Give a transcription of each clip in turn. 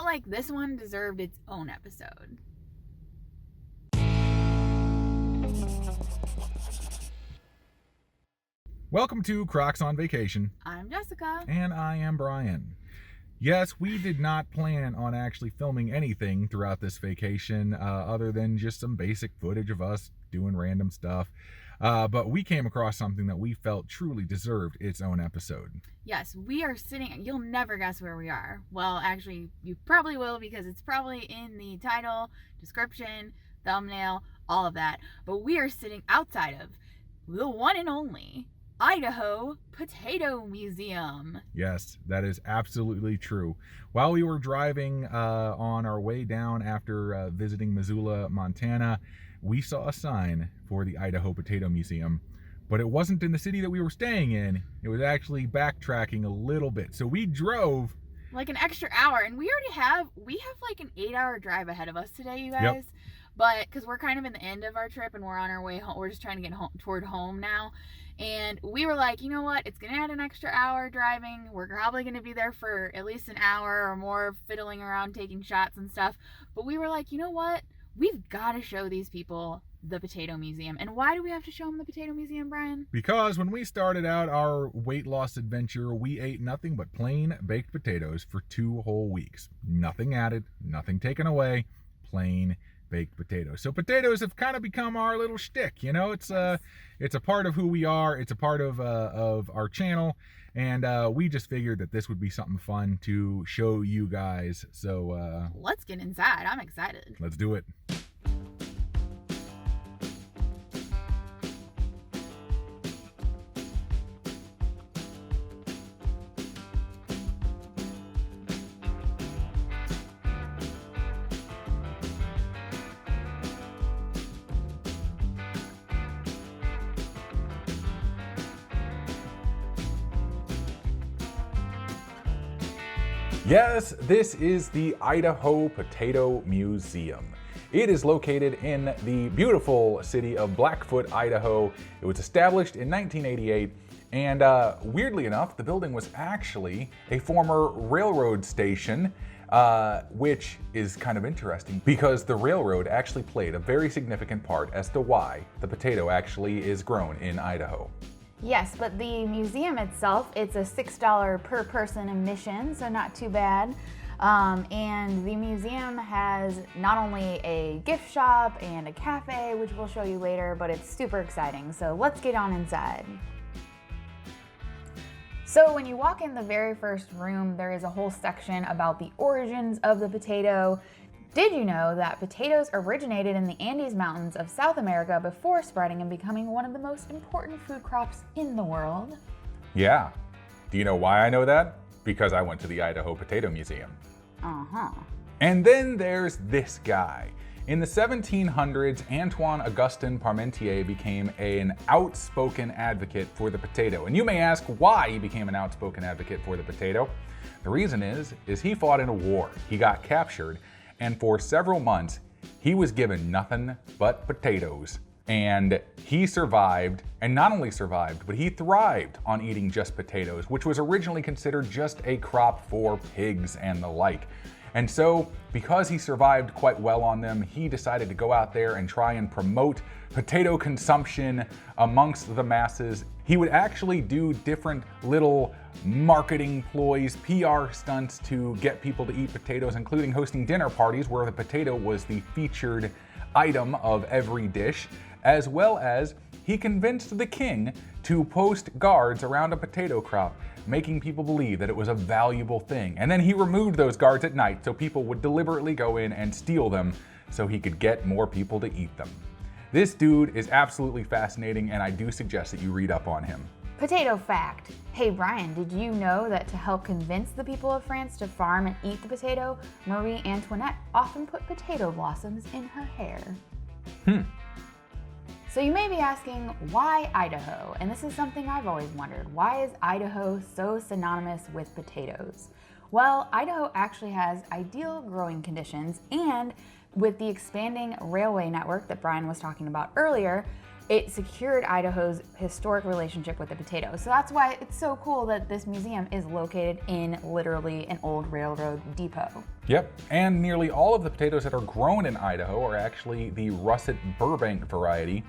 like this one deserved its own episode. Welcome to Crocs on Vacation. I'm Jessica. And I am Brian. Yes, we did not plan on actually filming anything throughout this vacation other than just some basic footage of us doing random stuff. But we came across something that we felt truly deserved its own episode. Yes, we are sitting, you'll never guess where we are. Well, actually, you probably will because it's probably in the title, description, thumbnail, all of that. But we are sitting outside of the one and only Idaho Potato Museum. Yes, that is absolutely true. While we were driving on our way down after visiting Missoula, Montana, we saw a sign for the Idaho Potato Museum, but it wasn't in the city that we were staying in. It was actually backtracking a little bit. So we drove like an extra hour, and we have like an 8-hour drive ahead of us today, you guys. Yep. But because we're kind of in the end of our trip and we're on our way home, we're just trying to get home, toward home now. And we were like, you know what? It's going to add an extra hour driving. We're probably going to be there for at least an hour or more fiddling around, taking shots and stuff. But we were like, you know what? We've got to show these people the Potato Museum. And why do we have to show them the Potato Museum, Brian? Because when we started out our weight loss adventure, we ate nothing but plain baked potatoes for 2 whole weeks. Nothing added, nothing taken away, plain baked potatoes. So potatoes have kind of become our little shtick, you know. It's a part of who we are. It's a part of our channel, and we just figured that this would be something fun to show you guys. So let's get inside. I'm excited. Let's do it. Yes, this is the Idaho Potato Museum. It is located in the beautiful city of Blackfoot, Idaho. It was established in 1988, and weirdly enough, the building was actually a former railroad station, which is kind of interesting because the railroad actually played a very significant part as to why the potato actually is grown in Idaho. Yes, but the museum itself, it's a $6 per person admission, so not too bad. And the museum has not only a gift shop and a cafe, which we'll show you later, but it's super exciting. So let's get on inside. So when you walk in the very first room, there is a whole section about the origins of the potato. Did you know that potatoes originated in the Andes Mountains of South America before spreading and becoming one of the most important food crops in the world? Yeah. Do you know why I know that? Because I went to the Idaho Potato Museum. Uh-huh. And then there's this guy. In the 1700s, Antoine Augustin Parmentier became an outspoken advocate for the potato. And you may ask why he became an outspoken advocate for the potato. The reason is he fought in a war. He got captured, and for several months, he was given nothing but potatoes. And he survived, and not only survived, but he thrived on eating just potatoes, which was originally considered just a crop for pigs and the like. And so, because he survived quite well on them, he decided to go out there and try and promote potato consumption amongst the masses. He would actually do different little marketing ploys, PR stunts to get people to eat potatoes, including hosting dinner parties where the potato was the featured item of every dish, as well as he convinced the king to post guards around a potato crop, making people believe that it was a valuable thing. And then he removed those guards at night so people would deliberately go in and steal them so he could get more people to eat them. This dude is absolutely fascinating, and I do suggest that you read up on him. Potato fact. Hey Brian, did you know that to help convince the people of France to farm and eat the potato, Marie Antoinette often put potato blossoms in her hair? So you may be asking, why Idaho? And this is something I've always wondered. Why is Idaho so synonymous with potatoes? Well, Idaho actually has ideal growing conditions, and with the expanding railway network that Brian was talking about earlier, It secured Idaho's historic relationship with the potato. So that's why it's so cool that this museum is located in literally an old railroad depot. Yep, and nearly all of the potatoes that are grown in Idaho are actually the russet Burbank variety,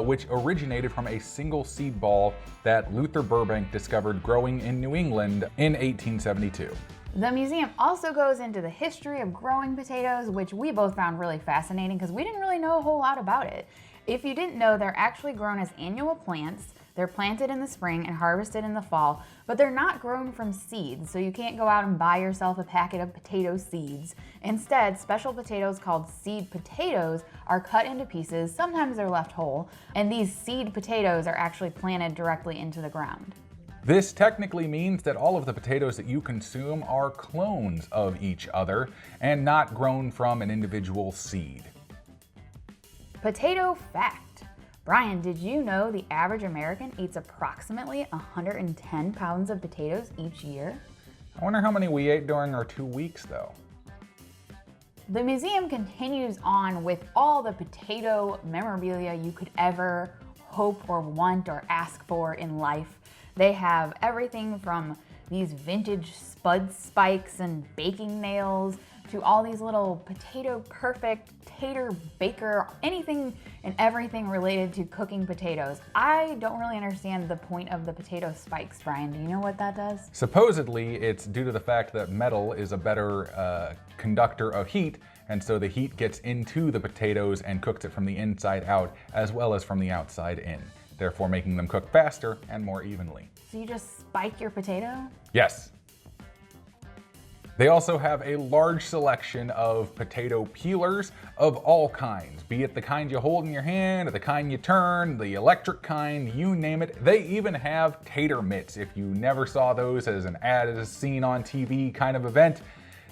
which originated from a single seed ball that Luther Burbank discovered growing in New England in 1872. The museum also goes into the history of growing potatoes, which we both found really fascinating because we didn't really know a whole lot about it. If you didn't know, they're actually grown as annual plants. They're planted in the spring and harvested in the fall, but they're not grown from seeds, so you can't go out and buy yourself a packet of potato seeds. Instead, special potatoes called seed potatoes are cut into pieces, sometimes they're left whole, and these seed potatoes are actually planted directly into the ground. This technically means that all of the potatoes that you consume are clones of each other and not grown from an individual seed. Potato fact. Brian, did you know the average American eats approximately 110 pounds of potatoes each year? I wonder how many we ate during our 2 weeks, though. The museum continues on with all the potato memorabilia you could ever hope or want or ask for in life. They have everything from these vintage spud spikes and baking nails to all these little potato perfect, tater baker, anything and everything related to cooking potatoes. I don't really understand the point of the potato spikes, Brian. Do you know what that does? Supposedly, it's due to the fact that metal is a better conductor of heat, and so the heat gets into the potatoes and cooks it from the inside out as well as from the outside in, therefore making them cook faster and more evenly. So you just spike your potato? Yes. They also have a large selection of potato peelers of all kinds, be it the kind you hold in your hand, or the kind you turn, the electric kind, you name it. They even have tater mitts. If you never saw those as an ad, as a scene on TV kind of event,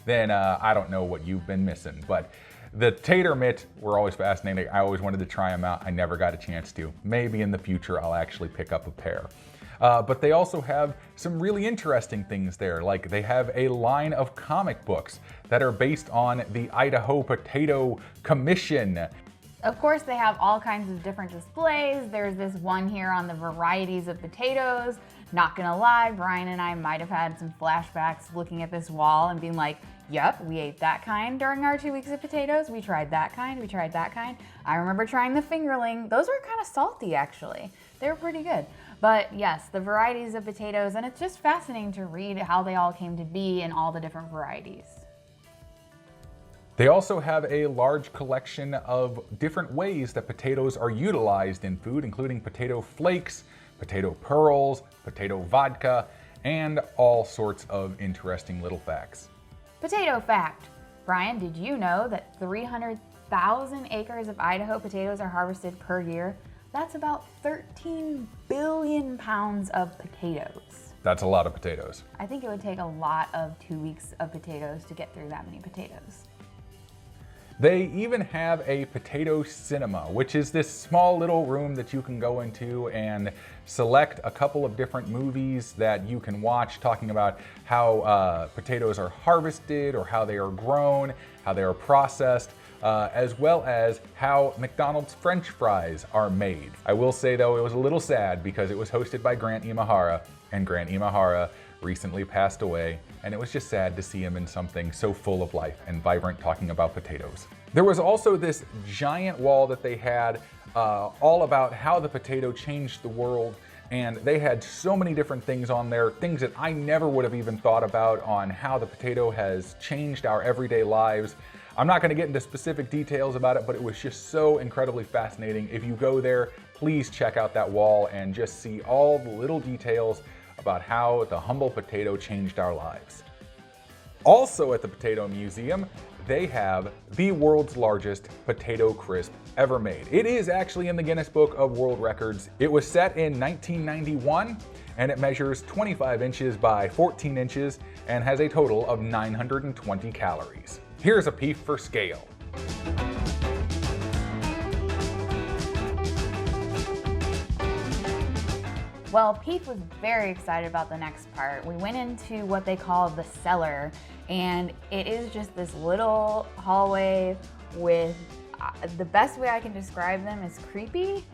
then I don't know what you've been missing. But the tater mitt were always fascinating. I always wanted to try them out. I never got a chance to. Maybe in the future I'll actually pick up a pair. But they also have some really interesting things there, like they have a line of comic books that are based on the Idaho Potato Commission. Of course, they have all kinds of different displays. There's this one here on the varieties of potatoes. Not gonna lie, Brian and I might have had some flashbacks looking at this wall and being like, yep, we ate that kind during our 2 weeks of potatoes. We tried that kind, we tried that kind. I remember trying the fingerling. Those were kind of salty, actually. They were pretty good. But yes, the varieties of potatoes, and it's just fascinating to read how they all came to be in all the different varieties. They also have a large collection of different ways that potatoes are utilized in food, including potato flakes, potato pearls, potato vodka, and all sorts of interesting little facts. Potato fact. Brian, did you know that 300,000 acres of Idaho potatoes are harvested per year? That's about 13 billion pounds of potatoes. That's a lot of potatoes. I think it would take a lot of 2 weeks of potatoes to get through that many potatoes. They even have a potato cinema, which is this small little room that you can go into and select a couple of different movies that you can watch talking about how potatoes are harvested or how they are grown, how they are processed, as well as how McDonald's French fries are made. I will say though, it was a little sad because it was hosted by Grant Imahara, and Grant Imahara recently passed away, and it was just sad to see him in something so full of life and vibrant talking about potatoes. There was also this giant wall that they had all about how the potato changed the world, and they had so many different things on there, things that I never would have even thought about on how the potato has changed our everyday lives. I'm not going to get into specific details about it, but it was just so incredibly fascinating. If you go there, please check out that wall and just see all the little details about how the humble potato changed our lives. Also at the Potato Museum, they have the world's largest potato crisp ever made. It is actually in the Guinness Book of World Records. It was set in 1991, and it measures 25 inches by 14 inches and has a total of 920 calories. Here's a piece for scale. Well, Pete was very excited about the next part. We went into what they call the cellar, and it is just this little hallway with, the best way I can describe them is creepy.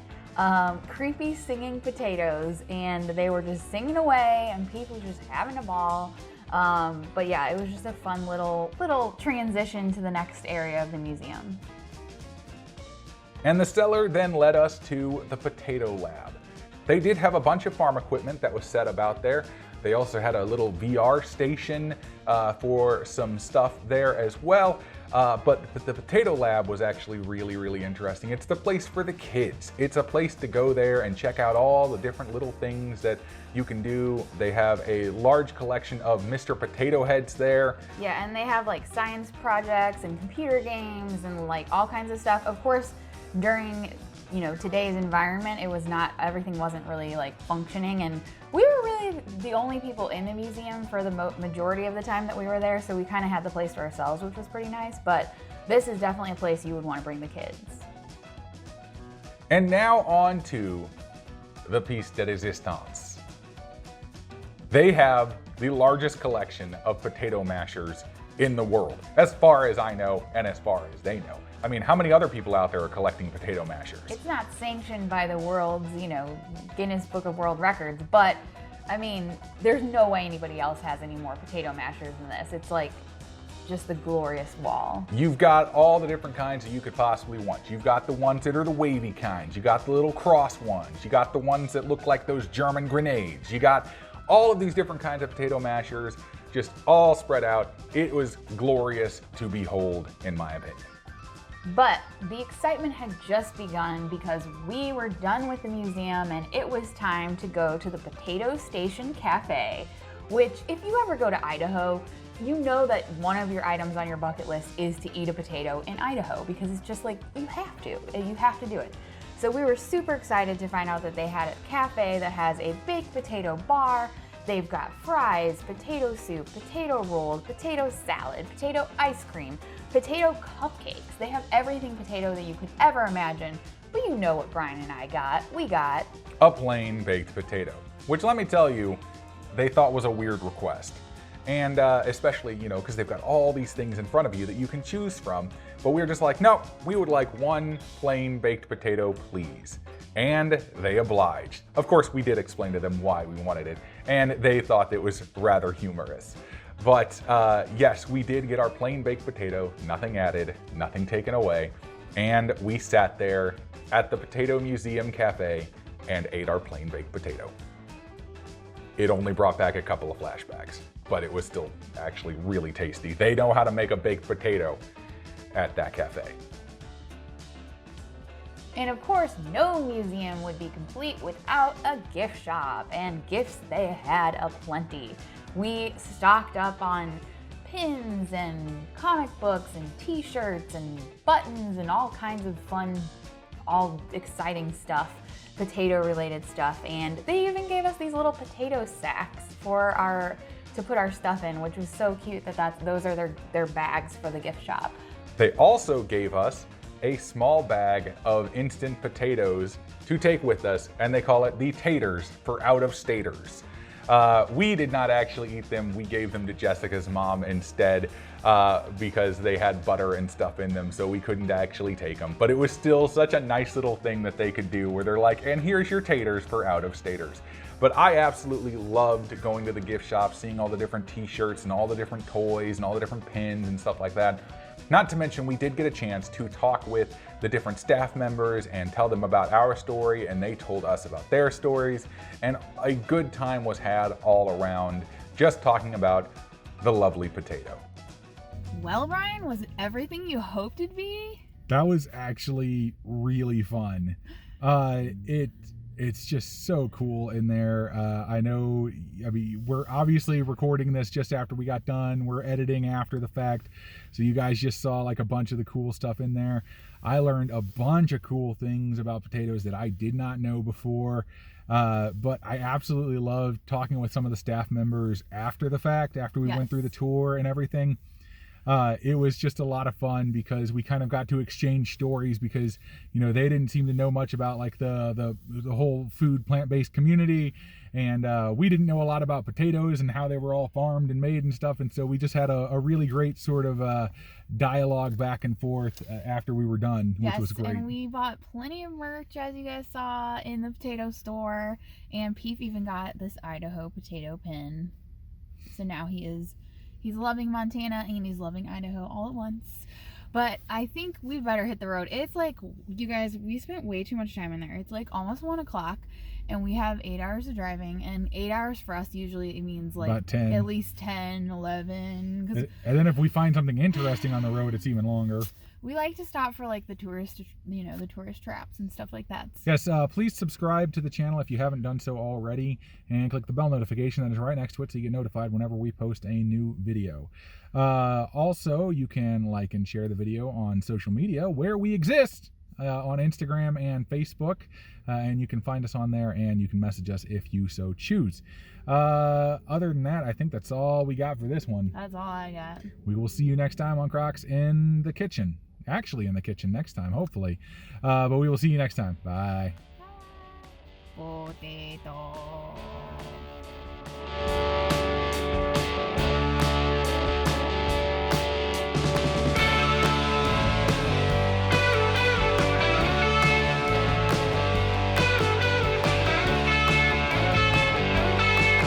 creepy singing potatoes, and they were just singing away and people just having a ball. But yeah, it was just a fun little transition to the next area of the museum. And the cellar then led us to the potato lab. They did have a bunch of farm equipment that was set about there. They also had a little VR station for some stuff there as well. But the potato lab was actually really interesting. It's the place for the kids. It's a place to go there and check out all the different little things that you can do. They have a large collection of Mr. Potato Heads there. Yeah, and they have like science projects and computer games and like all kinds of stuff. Of course, during today's environment, everything wasn't really like functioning, and we were really the only people in the museum for the majority of the time that we were there, so we kind of had the place to ourselves, which was pretty nice. But this is definitely a place you would want to bring the kids. And now on to the piece de resistance. They have the largest collection of potato mashers in the world, as far as I know and as far as they know. I mean, how many other people out there are collecting potato mashers? It's not sanctioned by the world's, Guinness Book of World Records, but I mean, there's no way anybody else has any more potato mashers than this. It's like just the glorious wall. You've got all the different kinds that you could possibly want. You've got the ones that are the wavy kinds. You got the little cross ones. You got the ones that look like those German grenades. You got all of these different kinds of potato mashers, just all spread out. It was glorious to behold, in my opinion. But the excitement had just begun because we were done with the museum and it was time to go to the Potato Station Cafe, which if you ever go to Idaho, you know that one of your items on your bucket list is to eat a potato in Idaho, because it's just like, you have to do it. So we were super excited to find out that they had a cafe that has a baked potato bar. They've got fries, potato soup, potato rolls, potato salad, potato ice cream, potato cupcakes. They have everything potato that you could ever imagine. But you know what Brian and I got. We got a plain baked potato, which, let me tell you, they thought was a weird request. And especially, because they've got all these things in front of you that you can choose from. But we were just like, no, we would like one plain baked potato, please. And they obliged. Of course, we did explain to them why we wanted it, and they thought it was rather humorous. But yes, we did get our plain baked potato, nothing added, nothing taken away, and we sat there at the Potato Museum Cafe and ate our plain baked potato. It only brought back a couple of flashbacks, but it was still actually really tasty. They know how to make a baked potato at that cafe. And of course, no museum would be complete without a gift shop, and gifts they had aplenty. We stocked up on pins and comic books and t-shirts and buttons and all kinds of fun, all exciting stuff, potato related stuff. And they even gave us these little potato sacks to put our stuff in, which was so cute that those are their bags for the gift shop. They also gave us a small bag of instant potatoes to take with us, and they call it the taters for out-of-staters. We did not actually eat them. We gave them to Jessica's mom instead because they had butter and stuff in them, so we couldn't actually take them. But it was still such a nice little thing that they could do where they're like, and here's your taters for out-of-staters. But I absolutely loved going to the gift shop, seeing all the different t-shirts and all the different toys and all the different pins and stuff like that. Not to mention, we did get a chance to talk with the different staff members and tell them about our story, and they told us about their stories, and a good time was had all around just talking about the lovely potato. Well, Brian, was it everything you hoped it'd be? That was actually really fun. It's just so cool in there. We're obviously recording this just after we got done. We're editing after the fact. So you guys just saw like a bunch of the cool stuff in there. I learned a bunch of cool things about potatoes that I did not know before. But I absolutely loved talking with some of the staff members after the fact, after we went through the tour and everything. It was just a lot of fun because we kind of got to exchange stories because, they didn't seem to know much about like the whole food plant-based community. and we didn't know a lot about potatoes and how they were all farmed and made and stuff, and so we just had a really great sort of dialogue back and forth after we were done, which was great. And we bought plenty of merch, as you guys saw, in the potato store, and Peep even got this Idaho potato pin. So now he's loving Montana and he's loving Idaho all at once. But I think we better hit the road. It's like, you guys, we spent way too much time in there. It's like almost 1 o'clock, and we have 8 hours of driving, and 8 hours for us usually it means like about 10. At least 10, 11. And then if we find something interesting on the road, it's even longer. We like to stop for like the tourist traps and stuff like that. Yes, please subscribe to the channel if you haven't done so already, and click the bell notification that is right next to it so you get notified whenever we post a new video. Also, you can like and share the video on social media where we exist, on Instagram and Facebook, and you can find us on there, and you can message us if you so choose. Other than that, I think that's all we got for this one. That's all I got. We will see you next time on Crocs in the kitchen. Actually in the kitchen next time, hopefully. But we will see you next time. Bye. Potato.